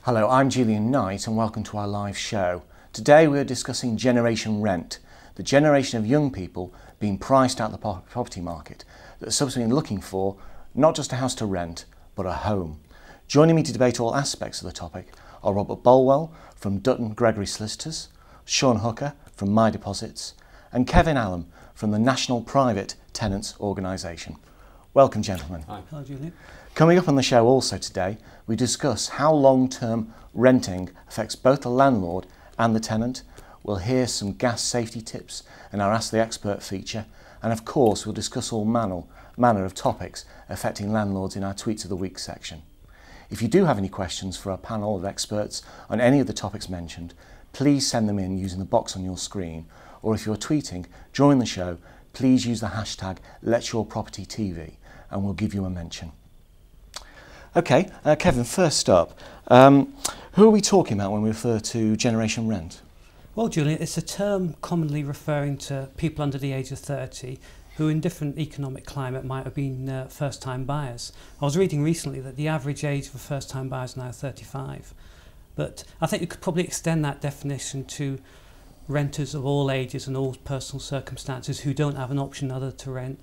Hello, I'm Julian Knight and welcome to our live show. Today we are discussing generation rent, the generation of young people being priced out of the property market that are subsequently looking for not just a house to rent, but a home. Joining me to debate all aspects of the topic are Robert Bolwell from Dutton Gregory Solicitors, Sean Hooker from My Deposits, and Kevin Allen from the National Private Tenants Organisation. Welcome, gentlemen. Hi. Hello, Julian. Coming up on the show also today, we discuss how long-term renting affects both the landlord and the tenant. We'll hear some gas safety tips in our Ask the Expert feature, and of course we'll discuss all manner of topics affecting landlords in our Tweets of the Week section. If you do have any questions for our panel of experts on any of the topics mentioned, please send them in using the box on your screen, or if you're tweeting during the show, please use the hashtag #LetYourPropertyTV and we'll give you a mention. Okay, Kevin, first up, who are we talking about when we refer to generation rent? Well, Julian, it's a term commonly referring to people under the age of 30 who in different economic climate might have been first-time buyers. I was reading recently that the average age of a first-time buyer is now 35. But I think you could probably extend that definition to renters of all ages and all personal circumstances who don't have an option other to rent.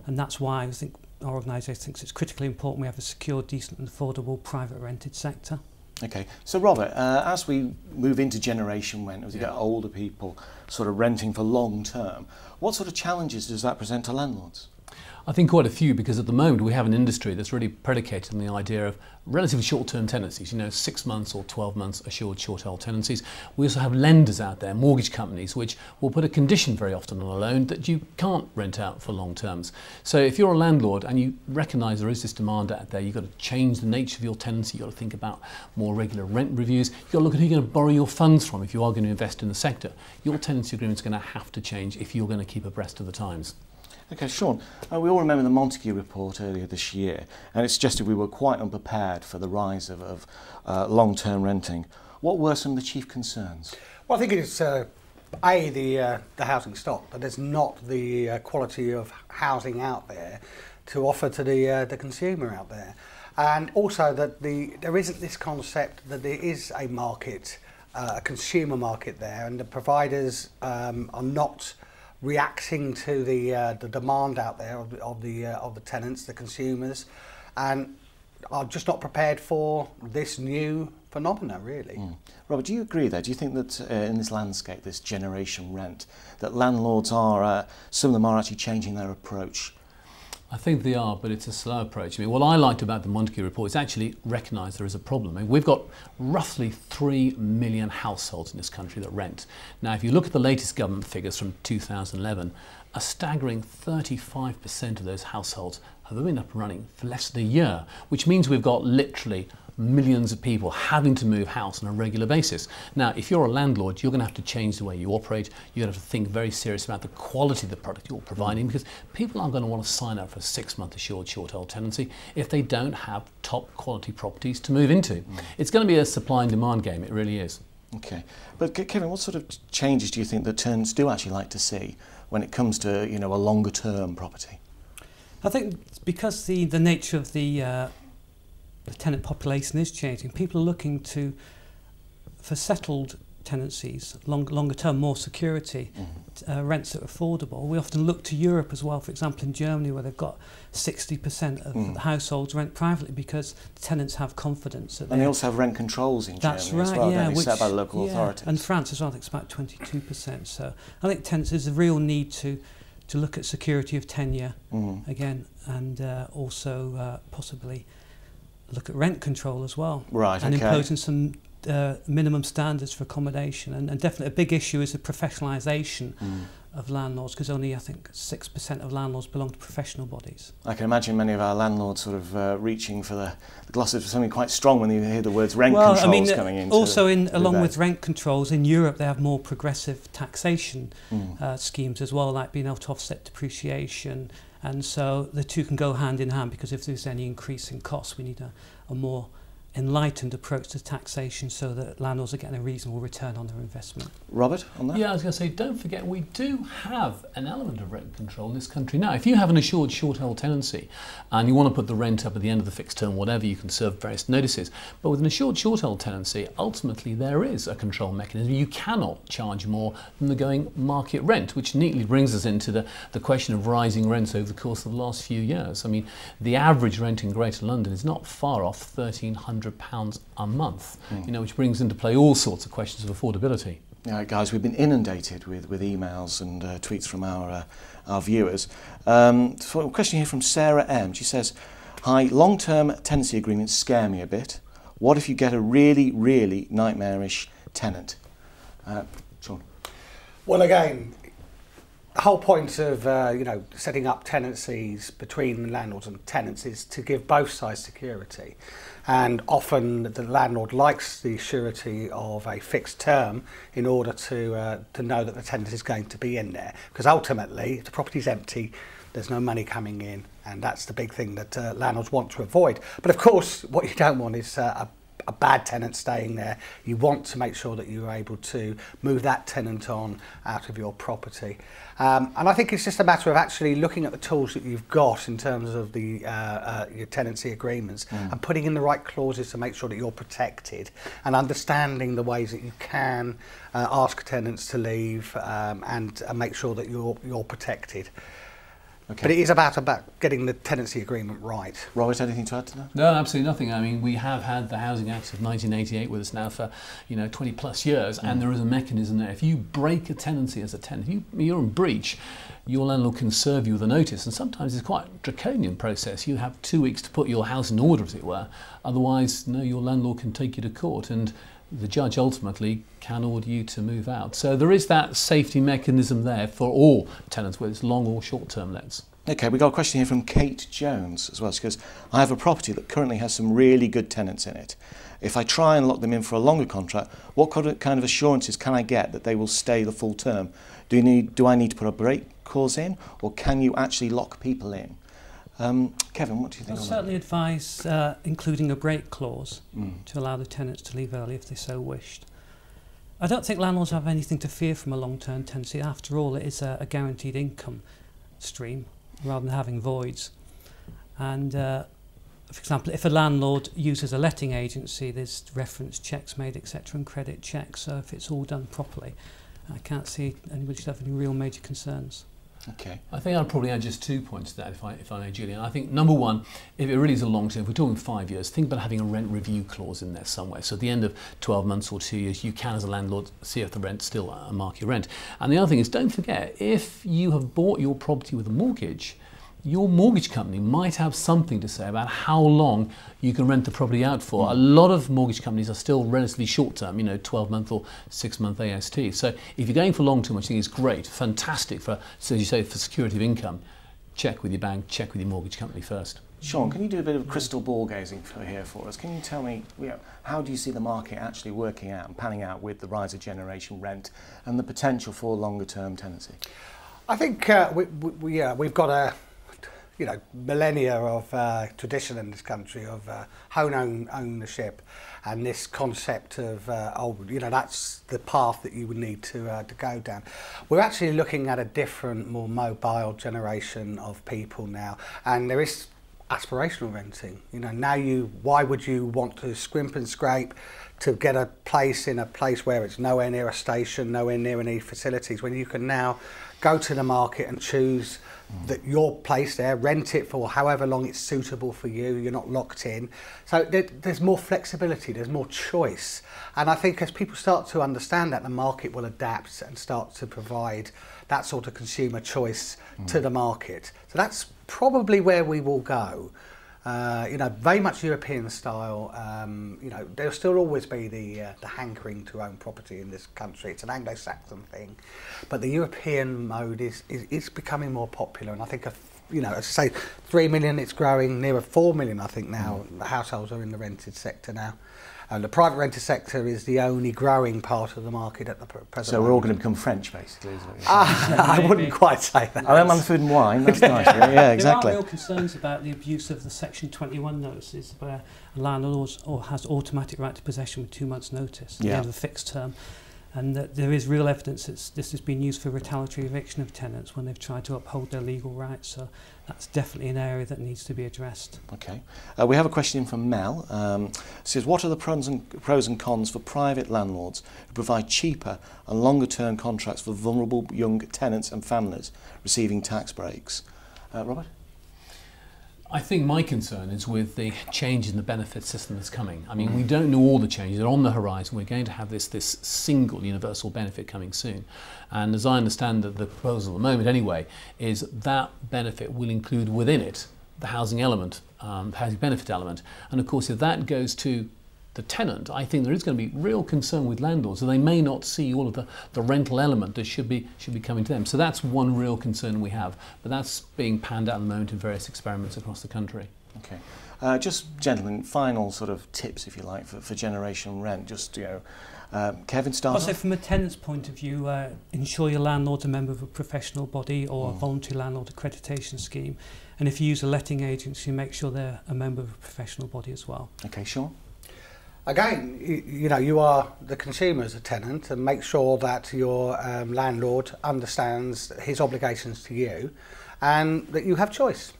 And that's why I think our organisation thinks it's critically important we have a secure, decent and affordable private rented sector. Okay, so Robert, as we move into generation rent, as we get older people sort of renting for long term, what sort of challenges does that present to landlords? I think quite a few, because at the moment we have an industry that's really predicated on the idea of relatively short-term tenancies, 6 months or 12 months assured short-held tenancies. We also have lenders out there, mortgage companies, which will put a condition very often on a loan that you can't rent out for long terms. So if you're a landlord and you recognise there is this demand out there, you've got to change the nature of your tenancy, you've got to think about more regular rent reviews, you've got to look at who you're going to borrow your funds from if you are going to invest in the sector. Your tenancy agreement is going to have to change if you're going to keep abreast of the times. Okay, Sean, we all remember the Montague report earlier this year, and it suggested we were quite unprepared for the rise of long-term renting. What were some of the chief concerns? Well, I think it's the housing stock, that there's not the quality of housing out there to offer to the consumer out there, and also that there isn't this concept that there is a market, a consumer market there, and the providers are not reacting to the demand out there of the tenants, the consumers, and are just not prepared for this new phenomena, really. Robert, do you agree there? Do you think that in this landscape, this generation rent, that landlords are, some of them are actually changing their approach? I think they are, but it's a slow approach. I mean, what I liked about the Montague report is actually recognise there is a problem. I mean, we've got roughly 3 million households in this country that rent. Now, if you look at the latest government figures from 2011, a staggering 35% of those households have been up and running for less than a year, which means we've got literally millions of people having to move house on a regular basis. Now, if you're a landlord, you're going to have to change the way you operate. You're going to have to think very seriously about the quality of the product you're providing, because people aren't going to want to sign up for a 6-month assured short-held tenancy if they don't have top quality properties to move into. It's going to be a supply and demand game, it really is. Okay, but Kevin, what sort of changes do you think that tenants do actually like to see when it comes to a longer term property? I think because the nature of the tenant population is changing, people are looking for settled tenancies, longer term, more security, rents that are affordable. We often look to Europe as well, for example in Germany, where they've got 60% of the households rent privately because tenants have confidence. And they also have rent controls in Germany as well, don't they, set by the local authorities. And France as well, I think it's about 22%. So I think tenants, there's a real need to look at security of tenure again, and also possibly look at rent control as well. Right, and okay. Imposing some minimum standards for accommodation, and definitely a big issue is the professionalisation of landlords, because only I think 6% of landlords belong to professional bodies. I can imagine many of our landlords sort of reaching for the gloss of something quite strong when you hear the words rent controls coming into also along with rent controls in Europe, they have more progressive taxation schemes as well, like being able to offset depreciation, and so the two can go hand in hand, because if there's any increase in costs, we need a more enlightened approach to taxation so that landlords are getting a reasonable return on their investment. Robert, on that? Yeah, I was going to say, don't forget, we do have an element of rent control in this country now. If you have an assured short-held tenancy and you want to put the rent up at the end of the fixed term, whatever, you can serve various notices. But with an assured short-held tenancy, ultimately there is a control mechanism. You cannot charge more than the going market rent, which neatly brings us into the question of rising rents over the course of the last few years. I mean, the average rent in Greater London is not far off £1,300 a month, which brings into play all sorts of questions of affordability. Yeah, guys, we've been inundated with emails and tweets from our viewers. So a question here from Sarah M. She says, "Hi, long-term tenancy agreements scare me a bit. What if you get a really, really nightmarish tenant?" Sean. Well, again, the whole point of setting up tenancies between landlords and tenants is to give both sides security. And often the landlord likes the surety of a fixed term in order to know that the tenant is going to be in there. Because ultimately, if the property's empty, there's no money coming in, and that's the big thing that landlords want to avoid. But of course, what you don't want is a bad tenant staying there. You want to make sure that you're able to move that tenant on out of your property. And I think it's just a matter of actually looking at the tools that you've got in terms of the your tenancy agreements and putting in the right clauses to make sure that you're protected, and understanding the ways that you can ask tenants to leave and make sure that you're protected. Okay. But it is about getting the tenancy agreement right. Robert, anything to add to that? No, absolutely nothing. I mean, we have had the Housing Act of 1988 with us now for 20 plus years, and there is a mechanism there. If you break a tenancy as a tenant, if you're in breach, your landlord can serve you with a notice, and sometimes it's quite a draconian process. You have 2 weeks to put your house in order, as it were. Otherwise, your landlord can take you to court, and the judge ultimately can order you to move out. So there is that safety mechanism there for all tenants, whether it's long or short-term lets. Okay, we got a question here from Kate Jones as well. She goes, "I have a property that currently has some really good tenants in it. If I try and lock them in for a longer contract, what kind of assurances can I get that they will stay the full term? Do I need to put a break clause in, or can you actually lock people in?" Kevin, what do you think? I'll certainly advise including a break clause to allow the tenants to leave early if they so wished. I don't think landlords have anything to fear from a long-term tenancy. After all, it is a guaranteed income stream rather than having voids. And for example, if a landlord uses a letting agency, there's reference checks made, etc., and credit checks. So if it's all done properly, I can't see anybody should have any real major concerns. Okay. I think I'd probably add just 2 points to that, if I may, Julian. I think number one, if it really is a long term, if we're talking 5 years, think about having a rent review clause in there somewhere. So at the end of 12 months or 2 years, you can, as a landlord, see if the rent's still a market rent. And the other thing is, don't forget, if you have bought your property with a mortgage, your mortgage company might have something to say about how long you can rent the property out for. A lot of mortgage companies are still relatively short term, 12-month or 6-month AST. So if you're going for long term, which I think is great, fantastic for, so as you say, for security of income, check with your bank, check with your mortgage company first. Sean, can you do a bit of crystal ball gazing here for us? Can you tell me, how do you see the market actually working out and panning out with the rise of generation rent and the potential for longer term tenancy? I think we've got a millennia of tradition in this country of home ownership, and this concept of that's the path that you would need to go down. We're actually looking at a different, more mobile generation of people now, and there is aspirational renting. Why would you want to scrimp and scrape to get a place in a place where it's nowhere near a station, nowhere near any facilities, when you can now go to the market and choose that your place there, rent it for however long it's suitable for you, you're not locked in. So there's more flexibility, there's more choice. And I think as people start to understand that, the market will adapt and start to provide that sort of consumer choice to the market. So that's probably where we will go. Very much European style. There'll still always be the hankering to own property in this country. It's an Anglo-Saxon thing, but the European mode is becoming more popular. And I think, as I say, 3 million. It's growing nearer 4 million. I think now the households are in the rented sector now. And the private renter sector is the only growing part of the market at the present So moment. we're all going to become French, basically, isn't it? I wouldn't quite say that. I am on the food and wine, that's nice. Yeah, exactly. There are real concerns about the abuse of the Section 21 notices, where a landlord has automatic right to possession with 2 months' notice at the end of a fixed term. And that there is real evidence that this has been used for retaliatory eviction of tenants when they've tried to uphold their legal rights. So that's definitely an area that needs to be addressed. Okay. We have a question in from Mel. It says, what are the pros and cons for private landlords who provide cheaper and longer term contracts for vulnerable young tenants and families receiving tax breaks? Robert? I think my concern is with the change in the benefit system that's coming. I mean, we don't know all the changes. They're on the horizon. We're going to have this single universal benefit coming soon. And as I understand the proposal at the moment anyway, is that benefit will include within it the housing element, the housing benefit element. And of course, if that goes to the tenant, I think there is going to be real concern with landlords, so they may not see all of the rental element that should be coming to them. So that's one real concern we have, but that's being panned out at the moment in various experiments across the country. Okay. Just, gentlemen, final sort of tips, if you like, for generation rent. Just, Kevin, start Also, from a tenant's point of view, ensure your landlord's a member of a professional body or a voluntary landlord accreditation scheme. And if you use a letting agency, make sure they're a member of a professional body as well. Okay, Sean? Again, you are the consumer as a tenant, and make sure that your landlord understands his obligations to you and that you have choice.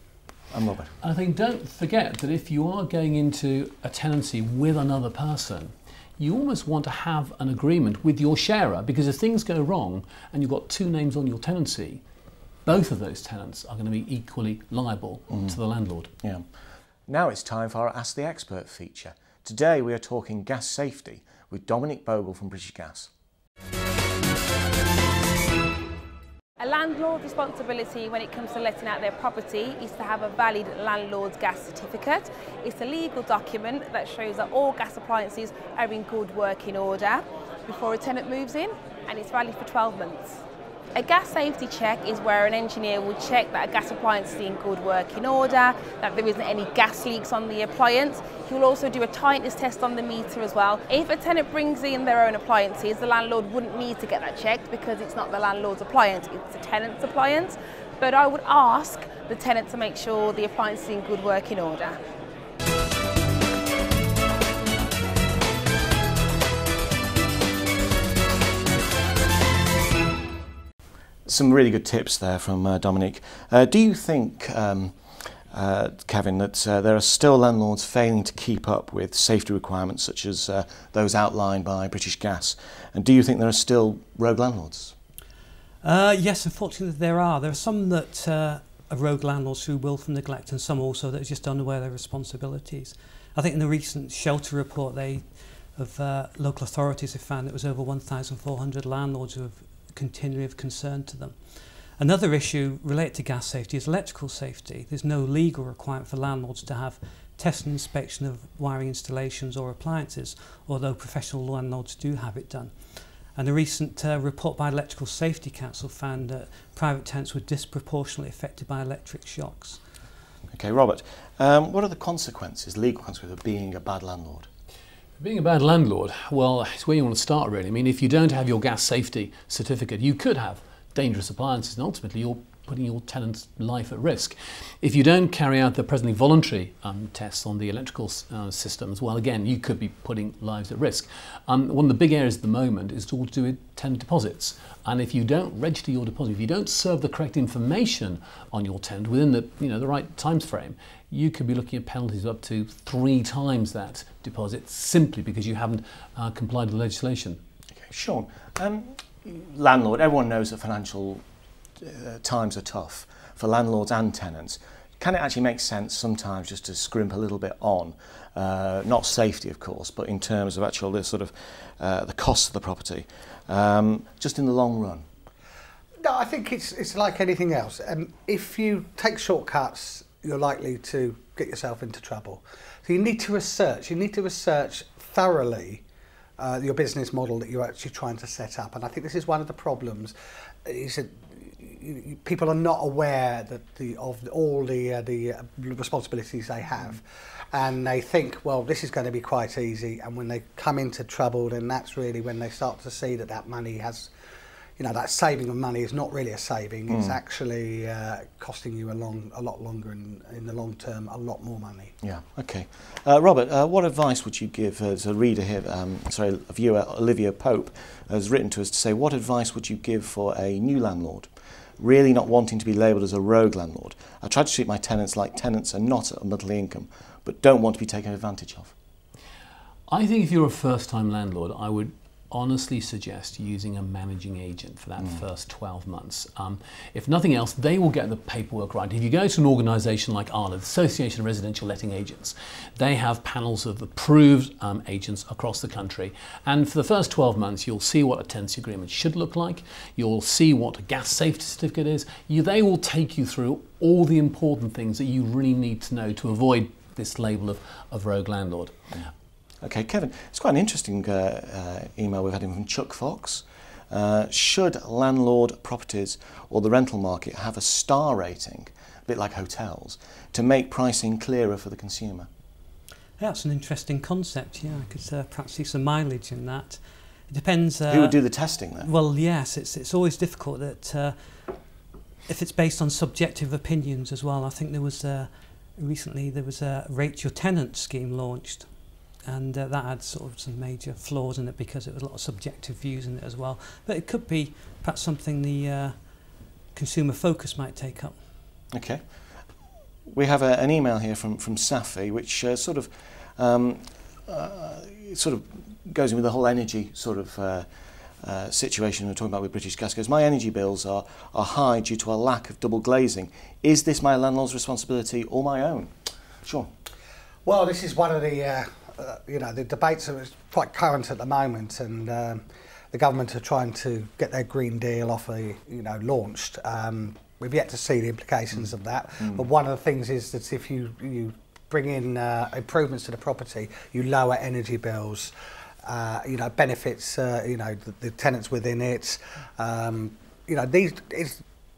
I'm Robert. I think don't forget that if you are going into a tenancy with another person, you almost want to have an agreement with your sharer, because if things go wrong and you've got two names on your tenancy, both of those tenants are going to be equally liable to the landlord. Yeah. Now it's time for our Ask the Expert feature. Today we are talking gas safety with Dominic Bogle from British Gas. A landlord's responsibility when it comes to letting out their property is to have a valid landlord's gas certificate. It's a legal document that shows that all gas appliances are in good working order before a tenant moves in, and it's valid for 12 months. A gas safety check is where an engineer will check that a gas appliance is in good working order, that there isn't any gas leaks on the appliance. He will also do a tightness test on the meter as well. If a tenant brings in their own appliances, the landlord wouldn't need to get that checked because it's not the landlord's appliance, it's the tenant's appliance. But I would ask the tenant to make sure the appliance is in good working order. Some really good tips there from Dominic. Do you think, Kevin, that there are still landlords failing to keep up with safety requirements such as those outlined by British Gas? And do you think there are still rogue landlords? Yes, unfortunately there are. There are some that are rogue landlords through willful neglect, and some also that are just unaware of their responsibilities. I think in the recent shelter report local authorities have found that it was over 1,400 landlords who have continually of concern to them. Another issue related to gas safety is electrical safety. There's no legal requirement for landlords to have test and inspection of wiring installations or appliances, although professional landlords do have it done. And a recent report by Electrical Safety Council found that private tenants were disproportionately affected by electric shocks. Okay, Robert, what are the consequences, legal consequences, of being a bad landlord? Being a bad landlord, well, it's where you want to start really. I mean, if you don't have your gas safety certificate, you could have dangerous appliances and ultimately you're putting your tenant's life at risk. If you don't carry out the presently voluntary tests on the electrical systems, well, again, you could be putting lives at risk. One of the big areas at the moment is all to do with tenant deposits. And if you don't register your deposit, if you don't serve the correct information on your tenant within the right time frame, you could be looking at penalties of up to 3 times that deposit simply because you haven't complied with legislation. Okay, Sean, landlord, everyone knows that financial times are tough for landlords and tenants. Can it actually make sense sometimes just to scrimp a little bit on, not safety of course, but in terms of actual the cost of the property, just in the long run? No, I think it's like anything else. If you take shortcuts, you're likely to get yourself into trouble. So you need to research. You need to research thoroughly your business model that you're actually trying to set up. And I think this is one of the problems. Is that people are not aware that of all the responsibilities they have, and they think, well, this is going to be quite easy. And when they come into trouble, then that's really when they start to see that money has, that saving of money is not really a saving. It's actually costing you a lot longer, in the long term, a lot more money. Yeah. Okay. Robert, what advice would you give? As a reader here, a viewer, Olivia Pope, has written to us to say, what advice would you give for a new landlord, really not wanting to be labelled as a rogue landlord? I try to treat my tenants like tenants and not a monthly income, but don't want to be taken advantage of. I think if you're a first-time landlord, I would honestly suggest using a managing agent for that first 12 months. If nothing else, they will get the paperwork right. If you go to an organisation like ARLA, the Association of Residential Letting Agents, they have panels of approved agents across the country. And for the first 12 months, you'll see what a tenancy agreement should look like. You'll see what a gas safety certificate is. They will take you through all the important things that you really need to know to avoid this label of rogue landlord. Okay, Kevin, it's quite an interesting email we've had in from Chuck Fox. Should landlord properties or the rental market have a star rating, a bit like hotels, to make pricing clearer for the consumer? Yeah, that's an interesting concept. Yeah, I could perhaps see some mileage in that. It depends. Who would do the testing then? Well, yes, it's always difficult that if it's based on subjective opinions as well. I think there was recently a Rate Your Tenant scheme launched. And that had sort of some major flaws in it because it was a lot of subjective views in it as well. But it could be perhaps something the consumer focus might take up. Okay. We have an email here from Safi, which sort of goes in with the whole energy sort of situation we're talking about with British Gas. Goes, my energy bills are high due to a lack of double glazing. Is this my landlord's responsibility or my own? Sure. Well, this is one of the the debates are quite current at the moment, and the government are trying to get their Green Deal launched. We've yet to see the implications of that, but one of the things is that if you bring in improvements to the property, you lower energy bills, benefits the tenants within it.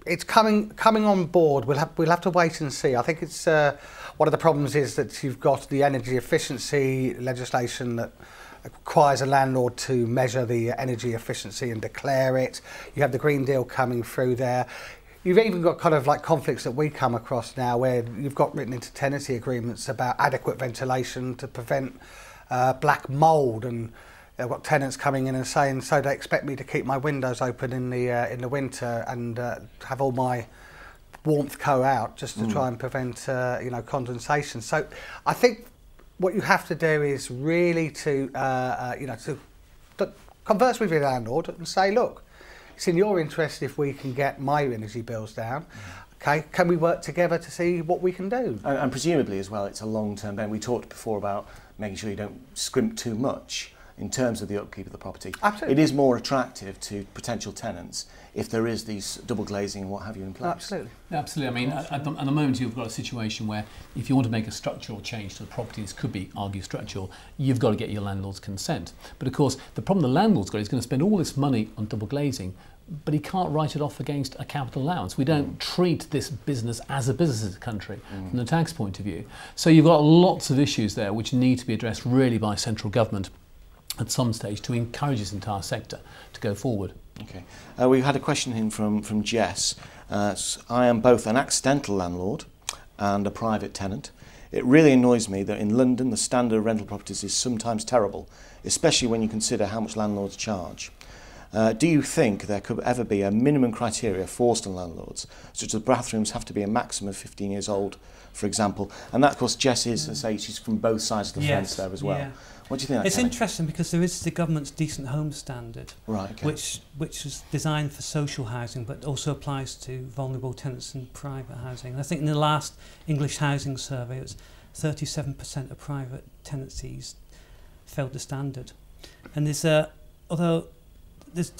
It's coming on board. We'll have to wait and see. I think it's one of the problems is that you've got the energy efficiency legislation that requires a landlord to measure the energy efficiency and declare it. You have the Green Deal coming through there. You've even got kind of like conflicts that we come across now where you've got written into tenancy agreements about adequate ventilation to prevent black mould, and I've got tenants coming in and saying, so they expect me to keep my windows open in the winter and have all my warmth go out just to try and prevent condensation. So I think what you have to do is really to converse with your landlord and say, look, it's in your interest if we can get my energy bills down. Okay, can we work together to see what we can do? And presumably as well, it's a long-term benefit. We talked before about making sure you don't scrimp too much in terms of the upkeep of the property. Absolutely. It is more attractive to potential tenants if there is these double glazing and what have you in place. Absolutely. Absolutely. I mean, at the moment you've got a situation where if you want to make a structural change to the property, this could be argued structural, you've got to get your landlord's consent. But of course, the problem the landlord's got is going to spend all this money on double glazing, but he can't write it off against a capital allowance. We don't treat this business as a business in the country from the tax point of view. So you've got lots of issues there which need to be addressed really by central government at some stage to encourage this entire sector to go forward. Okay. We've had a question in from Jess. I am both an accidental landlord and a private tenant. It really annoys me that in London the standard of rental properties is sometimes terrible, especially when you consider how much landlords charge. Do you think there could ever be a minimum criteria forced on landlords, such as bathrooms have to be a maximum of 15 years old, for example? And that, of course, Jess is, as I say, she's from both sides of the fence there as well. Yeah. What do you think of that, It's Kelly? Interesting because there is the government's Decent Homes Standard, right, okay. which is designed for social housing but also applies to vulnerable tenants in private housing. I think in the last English housing survey, it was 37% of private tenancies failed the standard. And there's although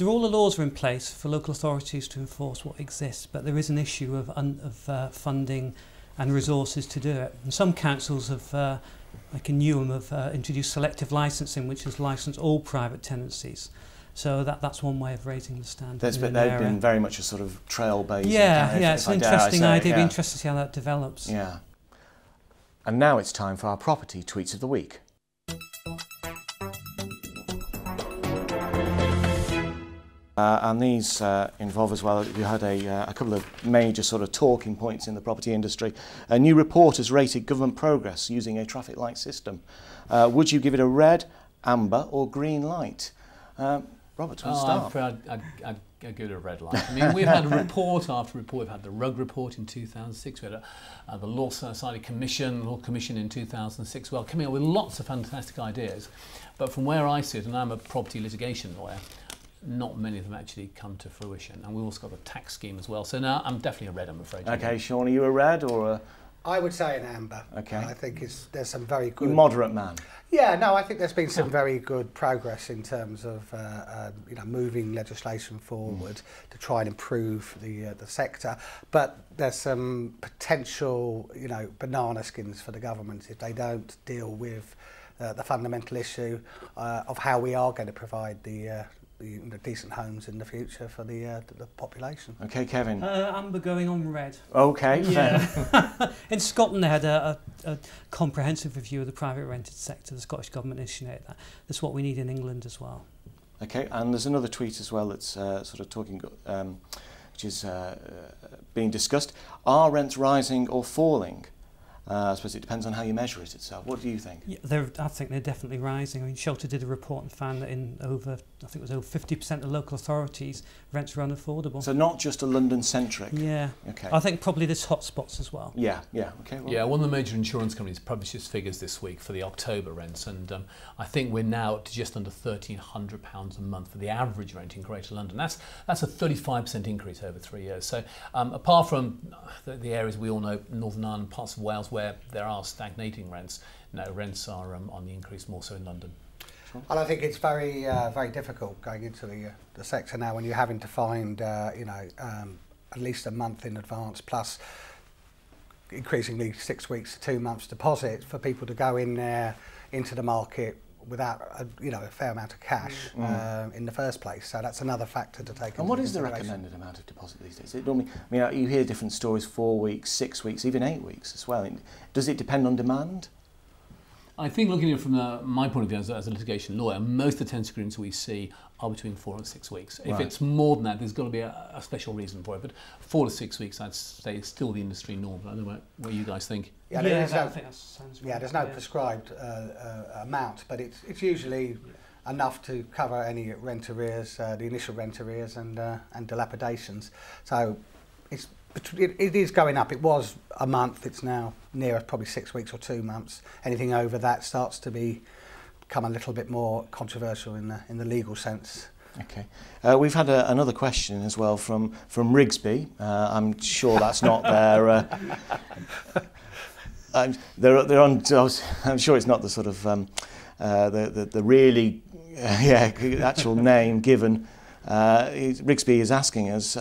all the laws are in place for local authorities to enforce what exists, but there is an issue of funding and resources to do it. And some councils have, like in Newham, have introduced selective licensing, which has licensed all private tenancies. So that's one way of raising the standard. They've been very much a sort of trailblazing. Yeah, it's an interesting idea. It'd be interesting to see how that develops. Yeah. And now it's time for our property tweets of the week. And these involve as well, you had a couple of major sort of talking points in the property industry. A new report has rated government progress using a traffic light system. Would you give it a red, amber or green light? Robert, to start. I'd give it a red light. I mean, we've had report after report. We've had the Rugg report in 2006. We had the Law Society Commission, Law Commission in 2006. Well, coming up with lots of fantastic ideas. But from where I sit, and I'm a property litigation lawyer, not many of them actually come to fruition. And we've also got the tax scheme as well. So now I'm definitely a red, I'm afraid. Okay, Sean, are you a red or a... I would say an amber. Okay. I think there's some very good... Moderate man. Yeah, no, I think there's been some very good progress in terms of moving legislation forward to try and improve the sector. But there's some potential, banana skins for the government if they don't deal with the fundamental issue of how we are going to provide the decent homes in the future for the population. Okay, Kevin. Amber going on red. Okay. Yeah. In Scotland they had a comprehensive review of the private rented sector. The Scottish Government initiated that. That's what we need in England as well. Okay, and there's another tweet as well that's sort of talking, which is being discussed. Are rents rising or falling? I suppose it depends on how you measure it itself. What do you think? Yeah, I think they're definitely rising. I mean, Shelter did a report and found that in over 50% of local authorities, rents are unaffordable. So not just a London-centric? Yeah. Okay. I think probably there's hotspots as well. Yeah, yeah. Okay. Well. Yeah, one of the major insurance companies published its figures this week for the October rents, and I think we're now up to just under £1,300 a month for the average rent in Greater London. That's a 35% increase over 3 years. So apart from the areas we all know, Northern Ireland, parts of Wales, where there are stagnating rents, no, rents are on the increase more so in London. And I think it's very difficult going into the sector now when you're having to find at least a month in advance, plus increasingly 6 weeks to 2 months deposit for people to go in there into the market without a fair amount of cash in the first place. So that's another factor to take. And what is the recommended amount of deposit these days? It normally, you hear different stories: 4 weeks, 6 weeks, even 8 weeks as well. Does it depend on demand? I think looking at it from my point of view as a litigation lawyer, most of the tenancy agreements we see are between 4 and 6 weeks. If it's more than that, there's got to be a special reason for it. But 4 to 6 weeks, I'd say, is still the industry norm. I don't know what you guys think. Yeah, I think that sounds right. Yeah, there's no prescribed amount, but it's usually enough to cover any rent arrears, the initial rent arrears and dilapidations. So it is going up. It was a month. It's now nearer probably 6 weeks or 2 months. Anything over that starts to become a little bit more controversial in the legal sense. Okay. We've had another question as well from Rigsby. I'm sure that's not their... they're on. I'm sure it's not the sort of the really actual name given. Rigsby is asking us.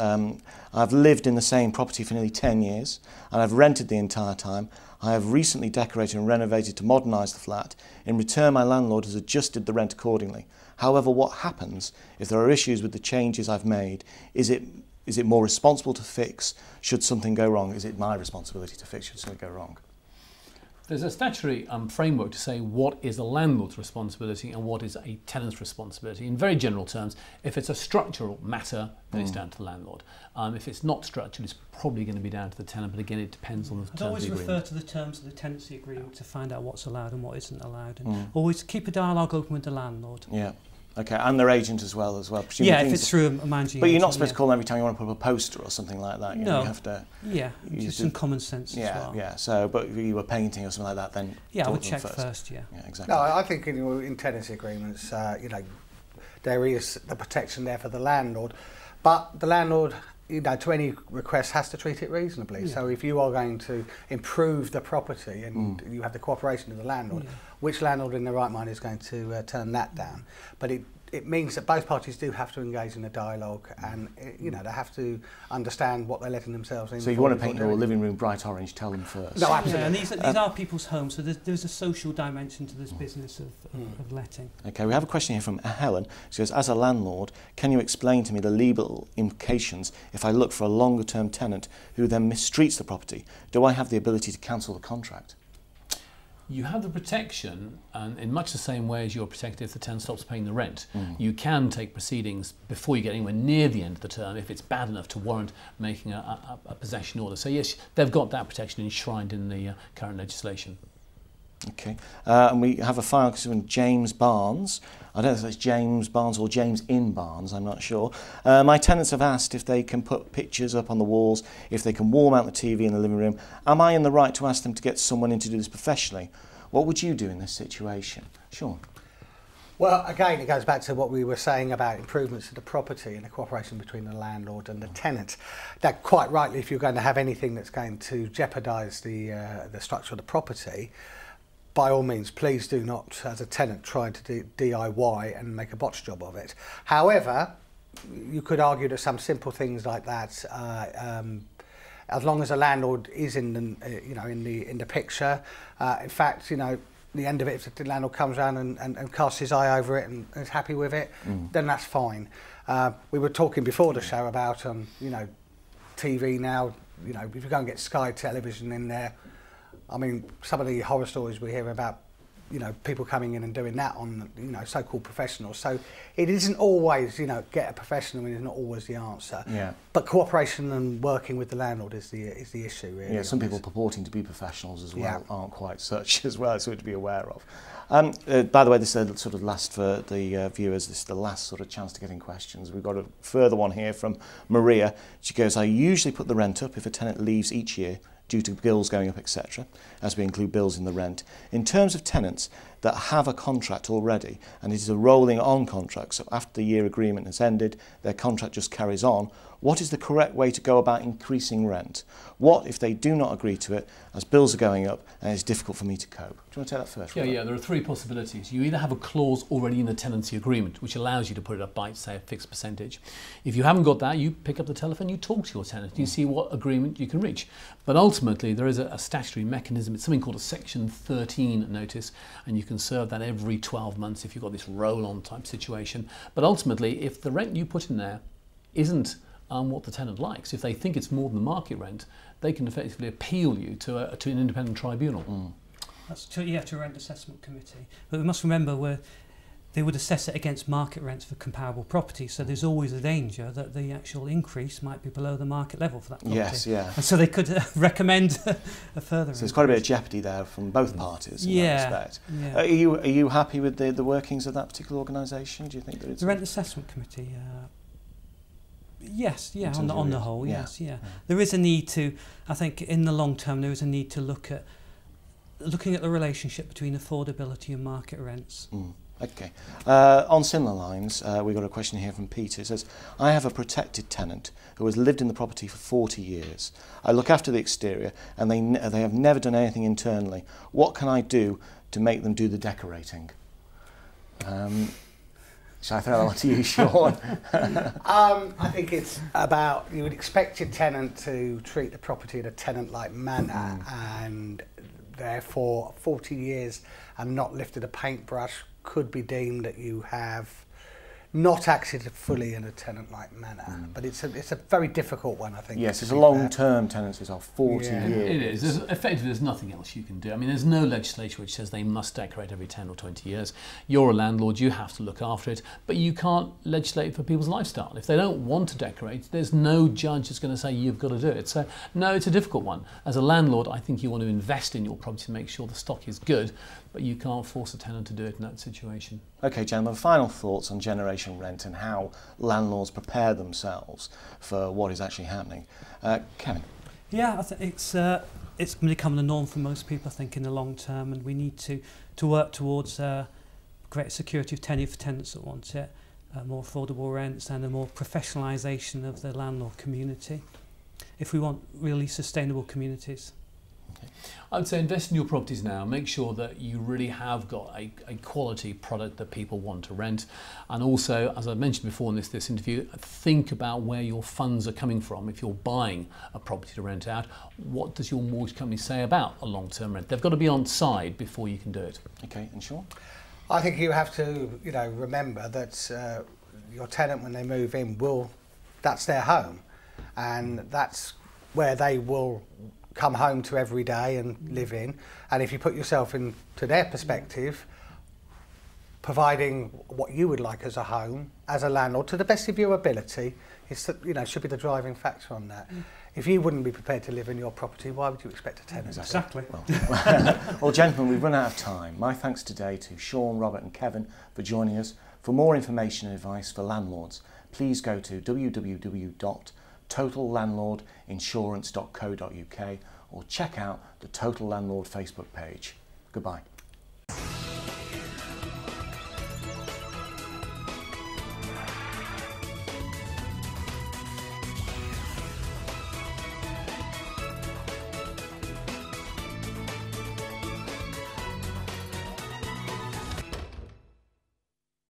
I've lived in the same property for nearly 10 years and I've rented the entire time. I have recently decorated and renovated to modernise the flat. In return, my landlord has adjusted the rent accordingly. However, what happens if there are issues with the changes I've made? Is it more responsible to fix should something go wrong? Is it my responsibility to fix should something go wrong? There's a statutory framework to say what is a landlord's responsibility and what is a tenant's responsibility. In very general terms, if it's a structural matter, then it's down to the landlord. If it's not structural, it's probably going to be down to the tenant, but again, it depends on the terms of the agreement. Always refer to the terms of the tenancy agreement to find out what's allowed and what isn't allowed. And always keep a dialogue open with the landlord. Yeah. Okay, and their agent as well. Presumably if it's through a managing But agent, you're not supposed to call them every time you want to put up a poster or something like that. You have to. Yeah, just some common sense as well. Yeah. So, but if you were painting or something like that, then I would check first. Yeah, exactly. No, I think in tenancy agreements, there is the protection there for the landlord, but the landlord, to any request, has to treat it reasonably. Yeah. So if you are going to improve the property and you have the cooperation of the landlord, which landlord in their right mind is going to turn that down? But it means that both parties do have to engage in a dialogue, and you know, they have to understand what they're letting themselves in. So you want to paint your living room bright orange, tell them first. No, absolutely. Yeah, and these are people's homes, so there's a social dimension to this business of letting. Okay, we have a question here from Helen. She says, as a landlord, can you explain to me the legal implications if I look for a longer term tenant who then mistreats the property? Do I have the ability to cancel the contract? You have the protection, and in much the same way as you're protected if the tenant stops paying the rent. You can take proceedings before you get anywhere near the end of the term if it's bad enough to warrant making a possession order. So yes, they've got that protection enshrined in the current legislation. Okay, and we have a final question from James Barnes. I don't know if that's James Barnes or James in Barnes, I'm not sure. My tenants have asked if they can put pictures up on the walls, if they can warm out the TV in the living room. Am I in the right to ask them to get someone in to do this professionally? What would you do in this situation? Sean? Well, again, it goes back to what we were saying about improvements to the property and the cooperation between the landlord and the tenant. That quite rightly, if you're going to have anything that's going to jeopardise the structure of the property, by all means, please do not, as a tenant, try to do DIY and make a botch job of it. However, you could argue that some simple things like that, as long as a landlord is in the picture, in fact, you know, the end of it, if the landlord comes around and casts his eye over it and is happy with it, then that's fine. We were talking before the show about, you know, TV now. You know, if you go and get Sky Television in there, I mean, some of the horror stories we hear about, you know, people coming in and doing that on, you know, so-called professionals. So it isn't always, you know, get a professional is not always the answer. Yeah. But cooperation and working with the landlord is the issue, really. Yeah, some people purporting to be professionals as well aren't quite such as well, so to be aware of. By the way, this is a sort of last for the viewers. This is the last sort of chance to get in questions. We've got a further one here from Maria. She goes, I usually put the rent up if a tenant leaves each year due to bills going up, etc., as we include bills in the rent. In terms of tenants that have a contract already, and it is a rolling on contract, so after the year agreement has ended, their contract just carries on, what is the correct way to go about increasing rent? What if they do not agree to it, as bills are going up and it's difficult for me to cope? Do you want to take that first? Yeah, there are three possibilities. You either have a clause already in the tenancy agreement, which allows you to put it up by, say, a fixed percentage. If you haven't got that, you pick up the telephone, you talk to your tenant, you see what agreement you can reach. But ultimately, there is a statutory mechanism. It's something called a Section 13 notice, and you can serve that every 12 months if you've got this roll-on type situation. But ultimately, if the rent you put in there isn't what the tenant likes, if they think it's more than the market rent, they can effectively appeal you to an independent tribunal. That's to a rent assessment committee. But we must remember they would assess it against market rents for comparable properties, so there's always a danger that the actual increase might be below the market level for that property. Yes, yeah. And so they could recommend a further. So there's quite a bit of jeopardy there from both parties in that respect. Yeah. Are you happy with the workings of that particular organisation? Do you think that it's... The rent assessment committee, yes, yeah, on the whole, yes, yeah. There is a need to, I think in the long term, there is a need to looking at the relationship between affordability and market rents. Okay. On similar lines, we've got a question here from Peter. It says, I have a protected tenant who has lived in the property for 40 years. I look after the exterior and they have never done anything internally. What can I do to make them do the decorating? Shall I throw that one to you, Sean? I think it's about, you would expect your tenant to treat the property in a tenant-like manner, and therefore 40 years and not lifted a paintbrush could be deemed that you have not acted fully in a tenant-like manner. But it's a very difficult one, I think. Yes, it's a long-term tenancies of 40 years. It is. Effectively, there's nothing else you can do. I mean, there's no legislation which says they must decorate every 10 or 20 years. You're a landlord, you have to look after it, but you can't legislate for people's lifestyle. If they don't want to decorate, there's no judge that's going to say you've got to do it. So, no, it's a difficult one. As a landlord, I think you want to invest in your property to make sure the stock is good, but you can't force a tenant to do it in that situation. Okay, gentlemen, final thoughts on generation rent and how landlords prepare themselves for what is actually happening. Kevin? Yeah, I think it's become the norm for most people, I think, in the long term, and we need to work towards greater security of tenure for tenants that want it, more affordable rents and a more professionalisation of the landlord community if we want really sustainable communities. I'd say invest in your properties now. Make sure that you really have got a quality product that people want to rent. And also, as I mentioned before in this interview, think about where your funds are coming from. If you're buying a property to rent out, what does your mortgage company say about a long-term rent? They've got to be on side before you can do it. Okay, and Sean? I think you have to, remember that your tenant, when they move in, that's their home, and that's where they will come home to every day and live in. And if you put yourself into their perspective, providing what you would like as a home, as a landlord, to the best of your ability, should be the driving factor on that. If you wouldn't be prepared to live in your property, why would you expect a tenant? Exactly. Well, gentlemen, we've run out of time. My thanks today to Sean, Robert and Kevin for joining us. For more information and advice for landlords, please go to www.totallandlordinsurance.co.uk or check out the Total Landlord Facebook page. Goodbye.